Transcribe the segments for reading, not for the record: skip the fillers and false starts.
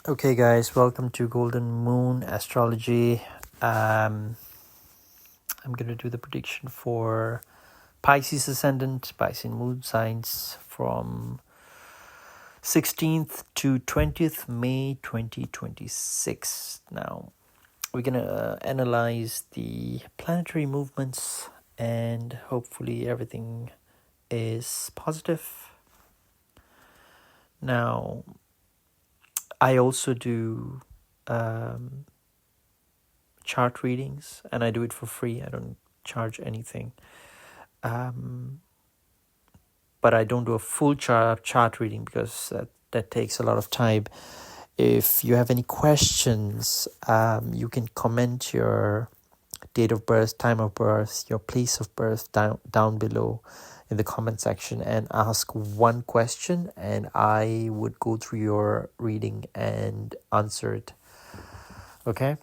Okay, guys, welcome to Golden Moon Astrology. I'm going to do the prediction for Pisces Ascendant, Pisces Moon signs from 16th to 20th May 2026. Now, we're going to analyze the planetary movements and hopefully everything is positive. Now, I also do chart readings, and I do it for free. I don't charge anything. But I don't do a full chart reading because that takes a lot of time. If you have any questions, you can comment your date of birth, time of birth, your place of birth down below in the comment section and ask one question, and I would go through your reading and answer it. Okay?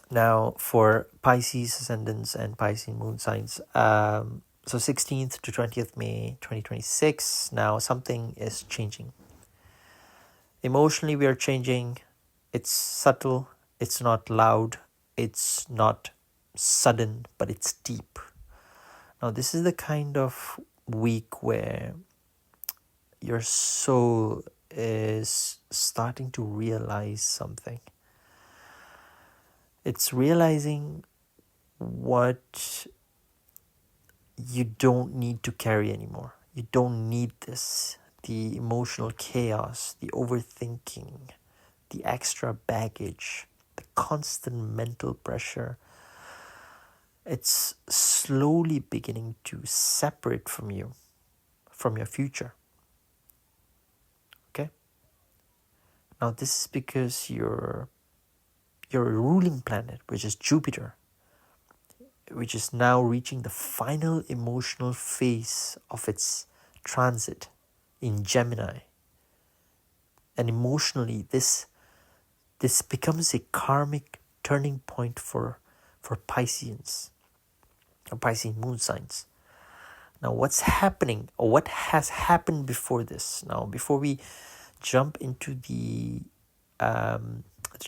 Now, for Pisces ascendants and Pisces moon signs, so 16th to 20th May 2026, now something is changing. Emotionally, we are changing. It's subtle, it's not loud, it's not sudden, but it's deep. Now, this is the kind of week where your soul is starting to realize something. It's realizing what you don't need to carry anymore. You don't need this. The emotional chaos, the overthinking, the extra baggage, the constant mental pressure. It's slowly beginning to separate from you, from your future. Okay? Now this is because your ruling planet, which is Jupiter, which is now reaching the final emotional phase of its transit in Gemini. And emotionally, this becomes a karmic turning point for Pisceans, or Piscean moon signs. Now, what's happening, or what has happened before this? Now, before we jump into the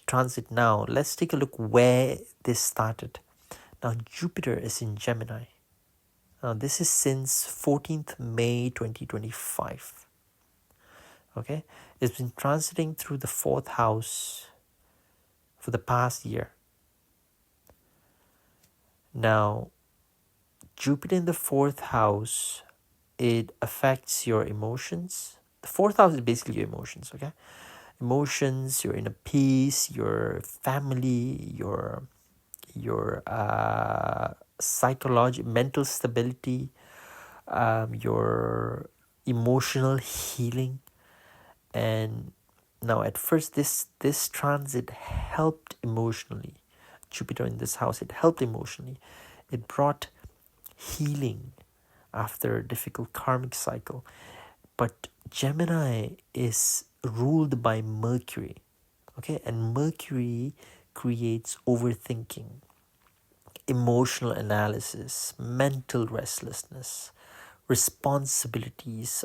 transit now, let's take a look where this started. Now, Jupiter is in Gemini. Now, this is since 14th May 2025. Okay? It's been transiting through the 4th house for the past year. Now, Jupiter in the 4th house, it affects your emotions. The 4th house is basically your emotions, okay? Emotions, your inner peace, your family, your mental stability, your emotional healing. And now at first this transit helped emotionally. Jupiter in this house, it helped emotionally. It brought healing after a difficult karmic cycle. But Gemini is ruled by Mercury. Okay, and Mercury creates overthinking, emotional analysis, mental restlessness, possibilities,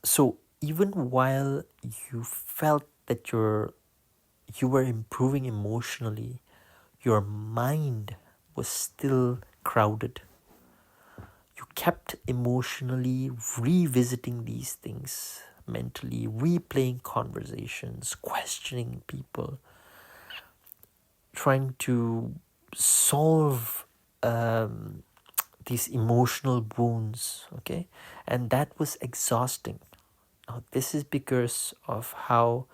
so even while you felt that you were improving emotionally, your mind was still crowded. You kept emotionally revisiting these things, mentally replaying conversations, questioning people, trying to solve these emotional wounds, okay? And that was exhausting. Now, this is because of how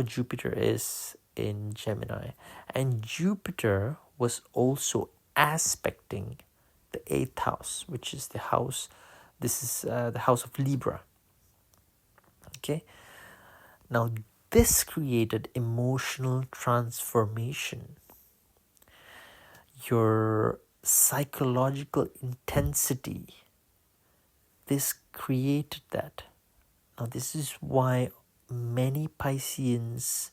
Jupiter is in Gemini. And Jupiter was also aspecting the 8th house, which is the house, this is the house of Libra. Okay? Now, this created emotional transformation. Your psychological intensity, this created that. Now, this is why many Pisceans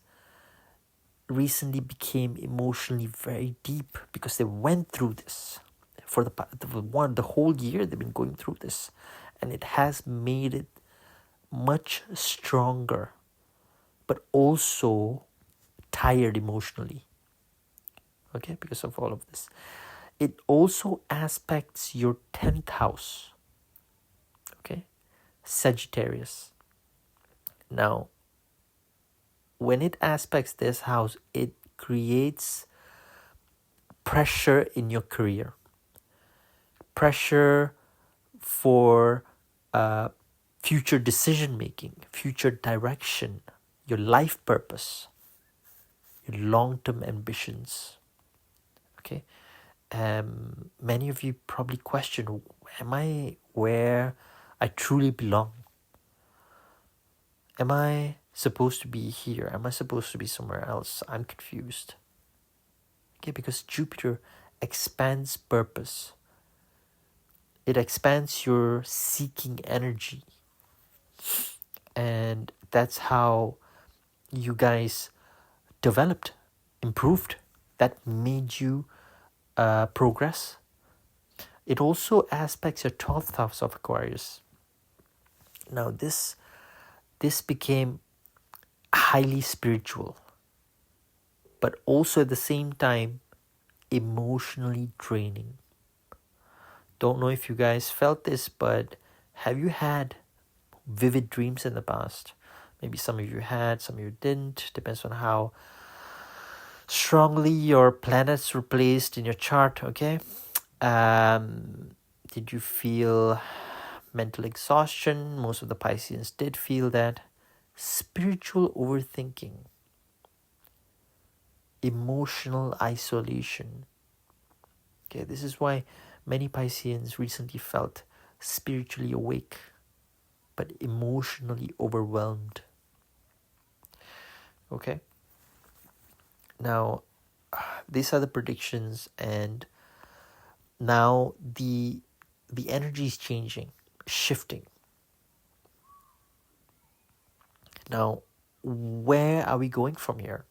recently became emotionally very deep, because they went through this. For the whole year, they've been going through this. And it has made it much stronger, but also tired emotionally. Okay, because of all of this. It also aspects your 10th house. Okay, Sagittarius. Now, when it aspects this house, it creates pressure in your career, pressure for future decision making, future direction, your life purpose, your long term ambitions. Okay, many of you probably question, am I where I truly belong? Am I supposed to be here? Am I supposed to be somewhere else? I'm confused. Okay, because Jupiter expands purpose. It expands your seeking energy. And that's how you guys developed, improved. That made you progress. It also aspects your 12th house of Aquarius. Now this became highly spiritual, but also at the same time emotionally draining. Don't know if you guys felt this, but have you had vivid dreams in the past? Maybe some of you had, some of you didn't. Depends on how strongly your planets were placed in your chart, okay? Did you feel mental exhaustion? Most of the Pisceans did feel that. Spiritual overthinking, emotional isolation. Okay, this is why many Pisceans recently felt spiritually awake but emotionally overwhelmed. Okay, now these are the predictions, and now the energy is changing, shifting. Now, where are we going from here?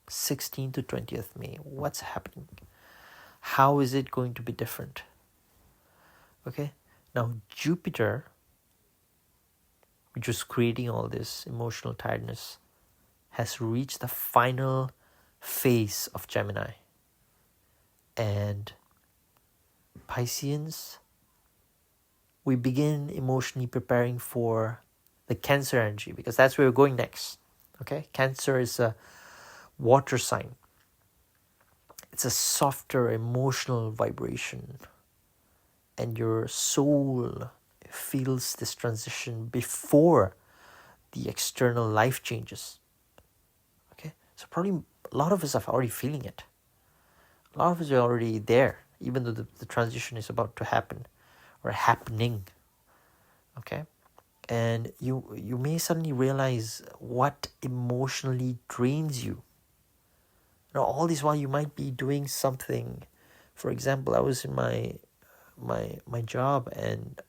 16th to 20th May. What's happening? How is it going to be different? Okay, now Jupiter, which was creating all this emotional tiredness, has reached the final phase of Gemini. And Pisceans, we begin emotionally preparing for the Cancer energy, because that's where we're going next. Okay, Cancer is a water sign. It's a softer emotional vibration, and your soul feels this transition before the external life changes. Okay, so probably a lot of us are already feeling it. A lot of us are already there, even though the transition is about to happen or happening. Okay, and you may suddenly realize what emotionally drains you. Now, all this while you might be doing something. For example, I was in my job, and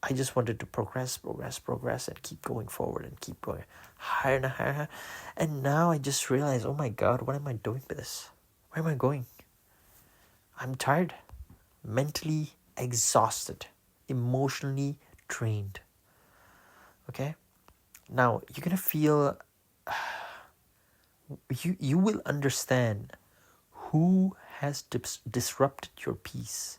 I just wanted to progress, and keep going forward and keep going higher and higher. And now I just realize, oh my God, what am I doing with this? Where am I going? I'm tired, mentally exhausted, emotionally drained. Okay? Now, you're going to feel, you will understand who has disrupted your peace.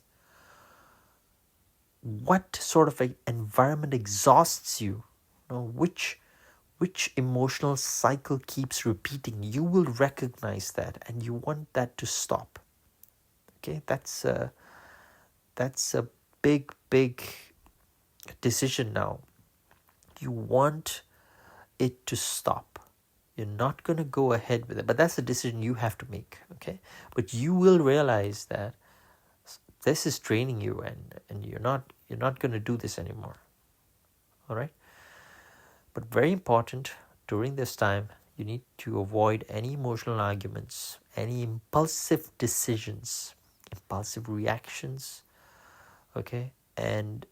What sort of an environment exhausts you? You know, which emotional cycle keeps repeating? You will recognize that, and you want that to stop. Okay, that's a big decision now. You want it to stop. You're not going to go ahead with it, but that's a decision you have to make. Okay, but you will realize that this is draining you, and you're not going to do this anymore. All right, but very important, during this time you need to avoid any emotional arguments, any impulsive decisions, impulsive reactions. Okay, and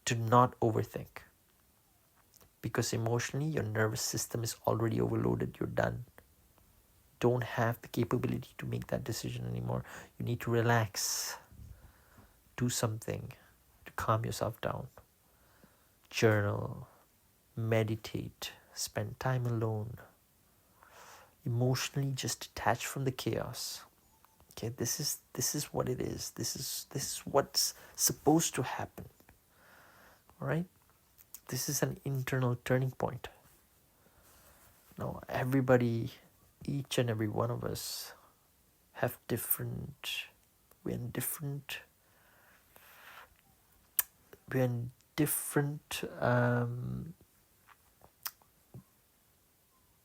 do not overthink, because emotionally your nervous system is already overloaded. You're done. Don't have the capability to make that decision anymore. You need to relax, do something to calm yourself down, journal, meditate, spend time alone, emotionally just detach from the chaos. Okay, this is what it is. This is what's supposed to happen. All right? This is an internal turning point. Now, everybody, each and every one of us have we're in different we're in different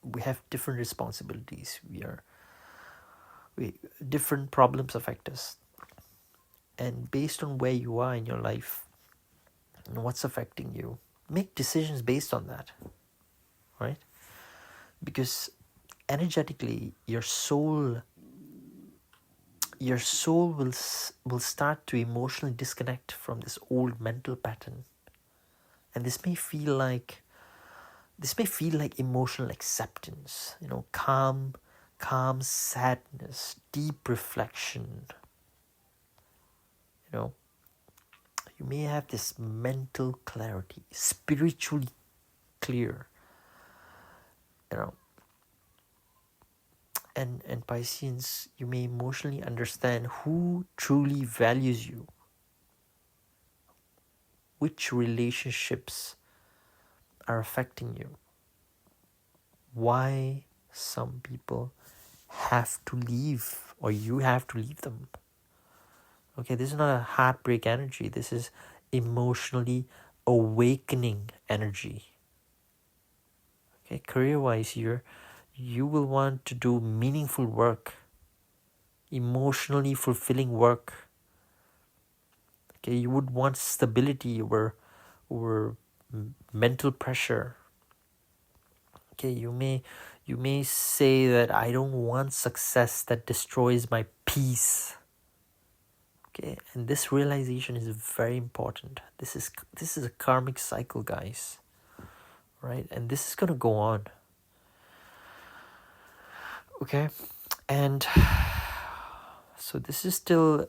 we have different responsibilities. We different problems affect us, and based on where you are in your life and what's affecting you, make decisions based on that, right? Because energetically your soul will start to emotionally disconnect from this old mental pattern, and this may feel like emotional acceptance, calm sadness, deep reflection. You may have this mental clarity, spiritually clear. you know and Pisceans, you may emotionally understand who truly values you, which relationships are affecting you, why some people have to leave or you have to leave them. Okay, this is not a heartbreak energy. This is emotionally awakening energy. Okay, career-wise, you will want to do meaningful work, emotionally fulfilling work. Okay, you would want stability over mental pressure. Okay, you may say that I don't want success that destroys my peace. Okay, and this realization is very important. This is a karmic cycle, guys. Right? And this is gonna go on. Okay? And so this is still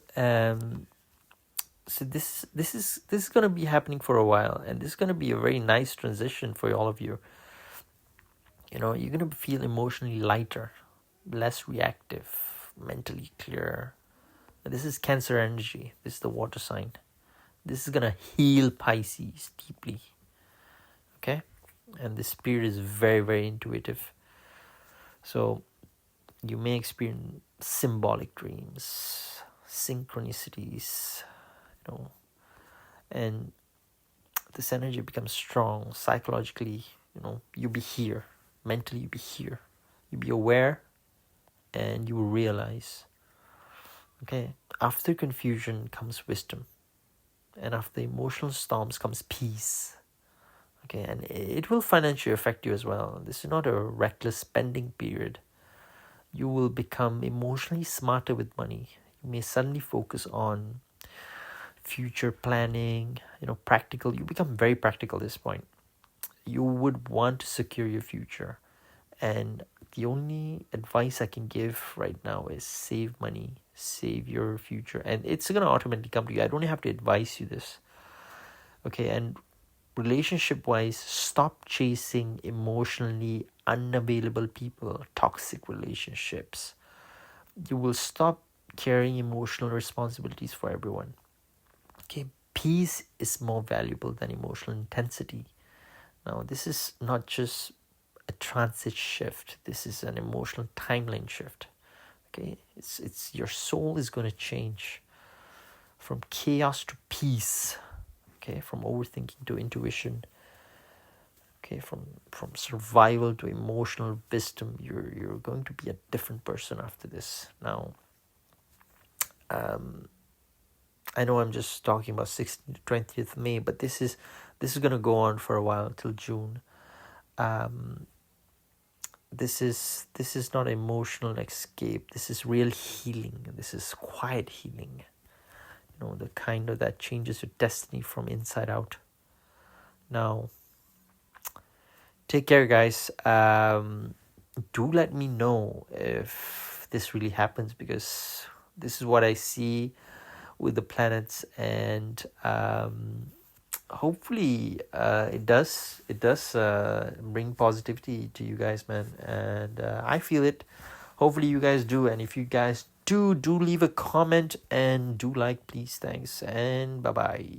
so this is gonna be happening for a while, and this is gonna be a very nice transition for all of you. You're gonna feel emotionally lighter, less reactive, mentally clear. This is Cancer energy. This is the water sign. This is gonna heal Pisces deeply. Okay? And the spirit is very, very intuitive. So you may experience symbolic dreams, synchronicities, and this energy becomes strong psychologically. You be here, mentally you be here, you be aware, and you will realize. Okay, after confusion comes wisdom, and after emotional storms comes peace. Okay, and it will financially affect you as well. This is not a reckless spending period. You will become emotionally smarter with money. You may suddenly focus on future planning, practical. You become very practical at this point. You would want to secure your future. And the only advice I can give right now is save money, save your future. And it's going to automatically come to you. I don't have to advise you this. Okay, and relationship-wise, stop chasing emotionally unavailable people, toxic relationships. You will stop carrying emotional responsibilities for everyone. Okay, peace is more valuable than emotional intensity. Now, this is not just a transit shift. This is an emotional timeline shift. Okay, it's your soul is going to change from chaos to peace. Okay, from overthinking to intuition. Okay, from survival to emotional wisdom. You're going to be a different person after this. Now, I know I'm just talking about 16th to 20th May, but this is going to go on for a while till June. This is not emotional escape. This is real healing. This is quiet healing. The kind of that changes your destiny from inside out. Now, take care, guys. Do let me know if this really happens, because this is what I see with the planets, and hopefully it does bring positivity to you guys, man, and I feel it. Hopefully you guys do, and if you guys do leave a comment and do like, please. Thanks, and bye bye.